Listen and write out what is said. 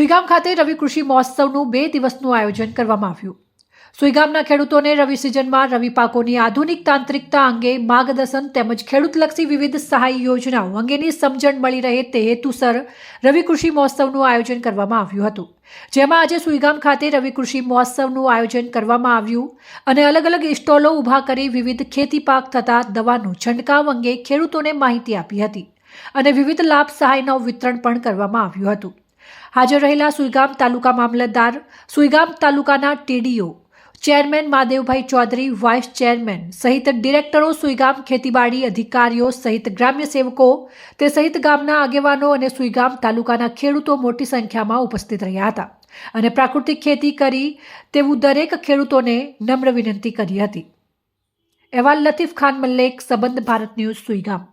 સુઈગામ ખાતે રવિ કૃષિ મહોત્સવનું 2 દિવસનું આયોજન કરવામાં આવ્યું। સુઈગામના ખેડૂતોને રવિ સિઝનમાં રવિ પાકોની આધુનિક તાંત્રિકતા અંગે માર્ગદર્શન તેમજ ખેડૂતલક્ષી વિવિધ સહાય યોજનાઓ અંગેની સમજણ મળી રહે તે હેતુસર રવિ કૃષિ મહોત્સવનું આયોજન કરવામાં આવ્યું હતું, જેમાં આજે સુઈગામ ખાતે રવિ કૃષિ મહોત્સવનું આયોજન કરવામાં આવ્યું અને અલગ અલગ સ્ટોલો ઊભા કરી વિવિધ ખેતી પાક તથા દવાનો છંટકાવ અંગે ખેડૂતોને માહિતી આપી હતી અને વિવિધ લાભ સહાયનું વિતરણ પણ કરવામાં આવ્યું હતું। હાજર રહેલા સુઈગામ તાલુકા મામલતદાર, સુઈગામ તાલુકાના TDO, chairman Mahadevbhai Chaudhary, vice chairman સહિત ડિરેક્ટરો, સુઈગામ ખેતીવાડી અધિકારીઓ સહિત ગ્રામ્ય સેવકો તે સહિત ગામના આગેવાનો અને સુઈગામ તાલુકાના ખેડૂતો મોટી સંખ્યામાં ઉપસ્થિત રહ્યા હતા અને પ્રાકૃતિક ખેતી કરી તેવું દરેક ખેડૂતોને નમ્ર વિનંતી કરી હતી। અહેવાલ લતીફ ખાન મલ્લિક, સંબંધ ભારત ન્યૂઝ, સુઈગામ।